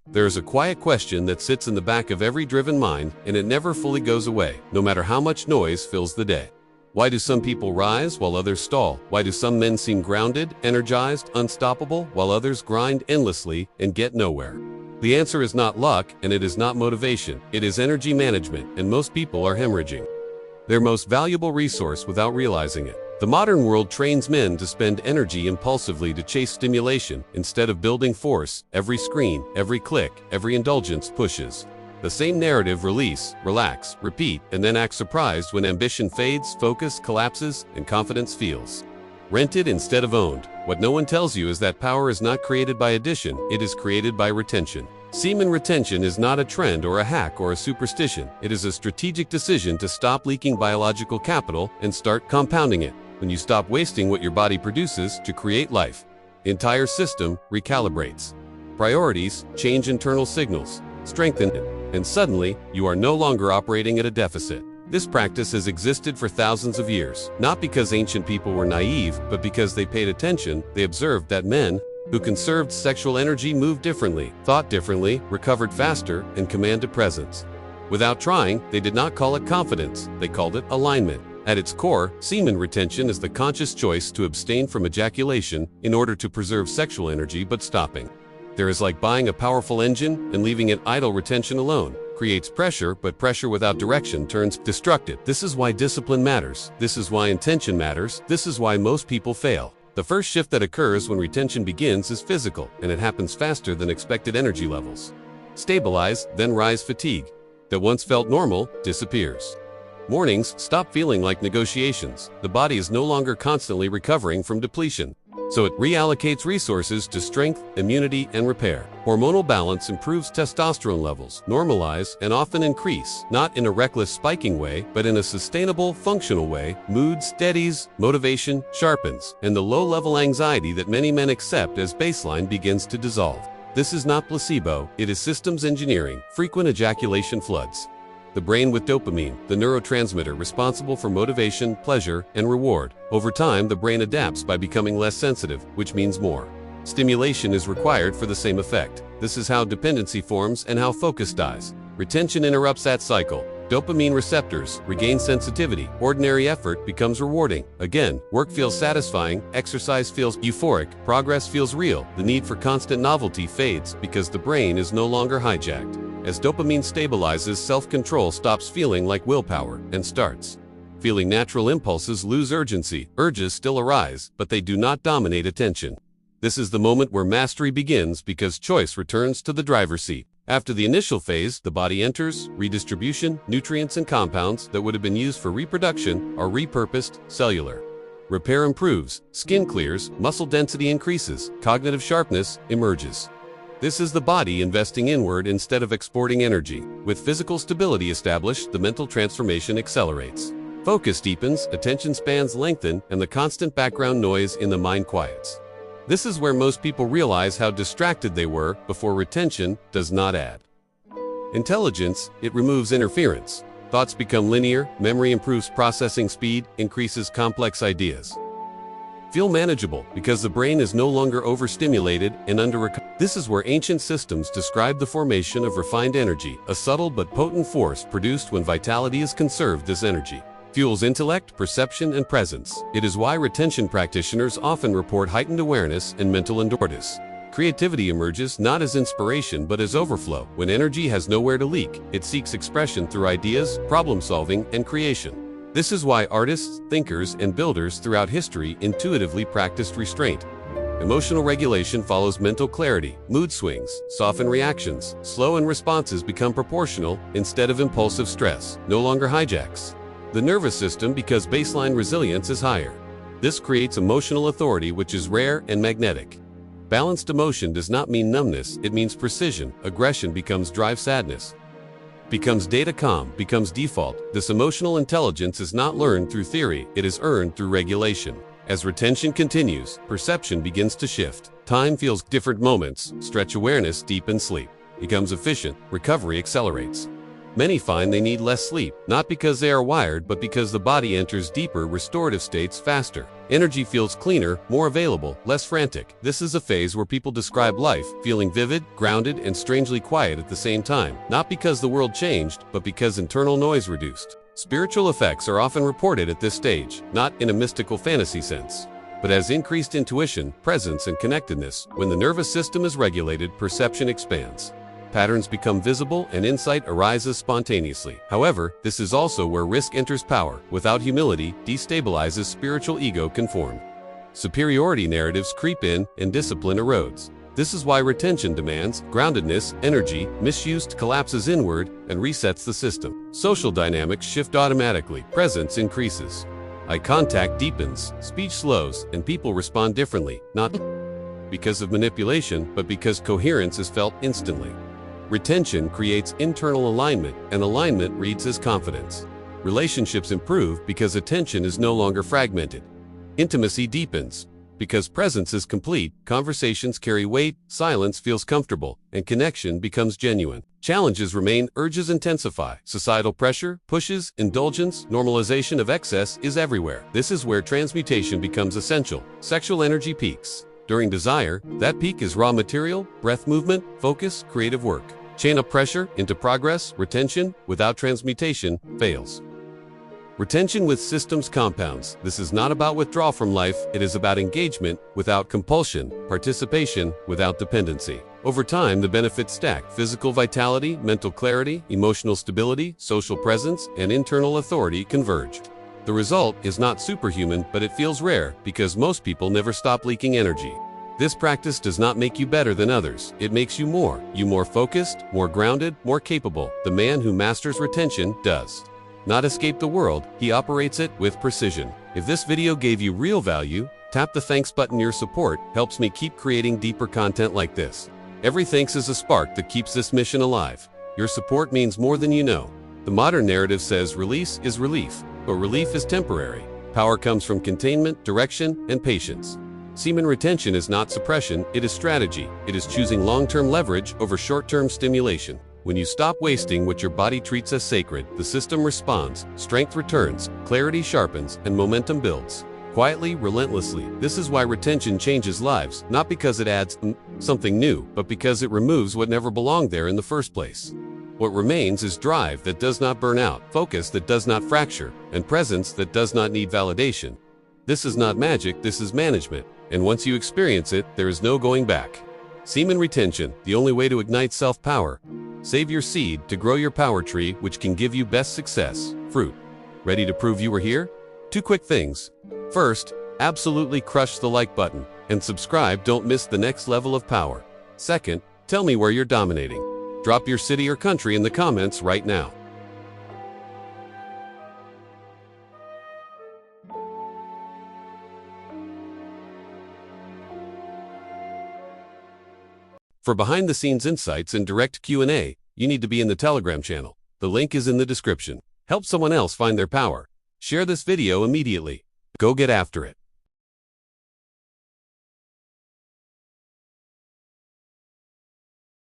There is a quiet question that sits in the back of every driven mind, and it never fully goes away, no matter how much noise fills the day. Why do some people rise while others stall? Why do some men seem grounded, energized, unstoppable, while others grind endlessly and get nowhere? The answer is not luck, and it is not motivation. It is energy management, and most people are hemorrhaging their most valuable resource without realizing it. The modern world trains men to spend energy impulsively to chase stimulation instead of building force. Every screen, every click, every indulgence pushes the same narrative: release, relax, repeat, and then act surprised when ambition fades, focus collapses, and confidence feels rented instead of owned. What no one tells you is that power is not created by addition, it is created by retention. Semen retention is not a trend or a hack or a superstition. It is a strategic decision to stop leaking biological capital and start compounding it. When you stop wasting what your body produces to create life, the entire system recalibrates. Priorities change, internal signals strengthen, and suddenly you are no longer operating at a deficit. This practice has existed for thousands of years, not because ancient people were naive, but because they paid attention. They observed that men who conserved sexual energy moved differently, thought differently, recovered faster, and commanded presence. Without trying, they did not call it confidence, they called it alignment. At its core, semen retention is the conscious choice to abstain from ejaculation in order to preserve sexual energy, but stopping there is like buying a powerful engine and leaving it idle. Retention alone creates pressure, but pressure without direction turns destructive. This is why discipline matters. This is why intention matters. This is why most people fail. The first shift that occurs when retention begins is physical, and it happens faster than expected. Energy levels stabilize, then rise. Fatigue that once felt normal disappears. Mornings stop feeling like negotiations. The body is no longer constantly recovering from depletion, so it reallocates resources to strength, immunity, and repair. Hormonal balance improves. Testosterone levels normalize and often increase, not in a reckless spiking way, but in a sustainable, functional way. Mood steadies, motivation sharpens, and the low-level anxiety that many men accept as baseline begins to dissolve. This is not placebo, it is systems engineering. Frequent ejaculation floods the brain with dopamine, the neurotransmitter responsible for motivation, pleasure, and reward. Over time, the brain adapts by becoming less sensitive, which means more stimulation is required for the same effect. This is how dependency forms and how focus dies. Retention interrupts that cycle. Dopamine receptors regain sensitivity. Ordinary effort becomes rewarding. Again, work feels satisfying, exercise feels euphoric, progress feels real. The need for constant novelty fades because the brain is no longer hijacked. As dopamine stabilizes, self-control stops feeling like willpower and starts feeling natural. Impulses lose urgency. Urges still arise, but they do not dominate attention. This is the moment where mastery begins because choice returns to the driver's seat. After the initial phase, the body enters redistribution. Nutrients and compounds that would have been used for reproduction are repurposed. Cellular repair improves. Skin clears. Muscle density increases. Cognitive sharpness emerges. This is the body investing inward instead of exporting energy. With physical stability established, the mental transformation accelerates. Focus deepens, attention spans lengthen, and the constant background noise in the mind quiets. This is where most people realize how distracted they were before. Retention does not add intelligence, it removes interference. Thoughts become linear, memory improves, processing speed increases, complex ideas feel manageable because the brain is no longer overstimulated and This is where ancient systems describe the formation of refined energy, a subtle but potent force produced when vitality is conserved. This energy fuels intellect, perception, and presence. It is why retention practitioners often report heightened awareness and mental endurance. Creativity emerges not as inspiration but as overflow. When energy has nowhere to leak, it seeks expression through ideas, problem-solving, and creation. This is why artists, thinkers, and builders throughout history intuitively practiced restraint. Emotional regulation follows mental clarity. Mood swings soften reactions. Slow and responses become proportional instead of impulsive. Stress no longer hijacks the nervous system because baseline resilience is higher. This creates emotional authority, which is rare and magnetic. Balanced emotion does not mean numbness, it means precision. Aggression becomes drive, sadness becomes data, calm becomes default. This emotional intelligence is not learned through theory, it is earned through regulation. As retention continues, perception begins to shift. Time feels different. Moments stretch. Awareness deepens. Sleep becomes efficient. Recovery accelerates. Many find they need less sleep, not because they are wired, but because the body enters deeper restorative states faster. Energy feels cleaner, more available, less frantic. This is a phase where people describe life feeling vivid, grounded, and strangely quiet at the same time, not because the world changed, but because internal noise reduced. Spiritual effects are often reported at this stage, not in a mystical fantasy sense, but as increased intuition, presence, and connectedness. When the nervous system is regulated, perception expands. Patterns become visible and insight arises spontaneously. However, this is also where risk enters power. Without humility, destabilizes spiritual ego can form. Superiority narratives creep in and discipline erodes. This is why retention demands groundedness, energy, misused collapses inward and resets the system. Social dynamics shift automatically, presence increases. Eye contact deepens, speech slows, and people respond differently, not because of manipulation, but because coherence is felt instantly. Retention creates internal alignment, and alignment reads as confidence. Relationships improve because attention is no longer fragmented. Intimacy deepens. Because presence is complete, conversations carry weight, silence feels comfortable, and connection becomes genuine. Challenges remain, urges intensify. Societal pressure, pushes, indulgence, normalization of excess is everywhere. This is where transmutation becomes essential. Sexual energy peaks. During desire, that peak is raw material, breath movement, focus, creative work. Chain up pressure into progress, retention, without transmutation, fails. Retention with systems compounds. This is not about withdrawal from life, it is about engagement without compulsion, participation without dependency. Over time, the benefits stack: physical vitality, mental clarity, emotional stability, social presence, and internal authority converge. The result is not superhuman, but it feels rare because most people never stop leaking energy. This practice does not make you better than others. It makes you more focused, more grounded, more capable. The man who masters retention does not escape the world, he operates it with precision. If this video gave you real value, tap the thanks button. Your support helps me keep creating deeper content like this. Every thanks is a spark that keeps this mission alive. Your support means more than you know. The modern narrative says release is relief, but relief is temporary. Power comes from containment, direction, and patience. Semen retention is not suppression, it is strategy. It is choosing long-term leverage over short-term stimulation. When you stop wasting what your body treats as sacred, the system responds, strength returns, clarity sharpens, and momentum builds. Quietly, relentlessly. This is why retention changes lives, not because it adds something new, but because it removes what never belonged there in the first place. What remains is drive that does not burn out, focus that does not fracture, and presence that does not need validation. This is not magic, this is management. And once you experience it, there is no going back. Semen retention, the only way to ignite self-power. Save your seed to grow your power tree, which can give you best success, fruit. Ready to prove you were here? 2 quick things. First, absolutely crush the like button, and subscribe, don't miss the next level of power. Second, tell me where you're dominating. Drop your city or country in the comments right now. For behind-the-scenes insights and direct Q&A, you need to be in the Telegram channel. The link is in the description. Help someone else find their power. Share this video immediately. Go get after it.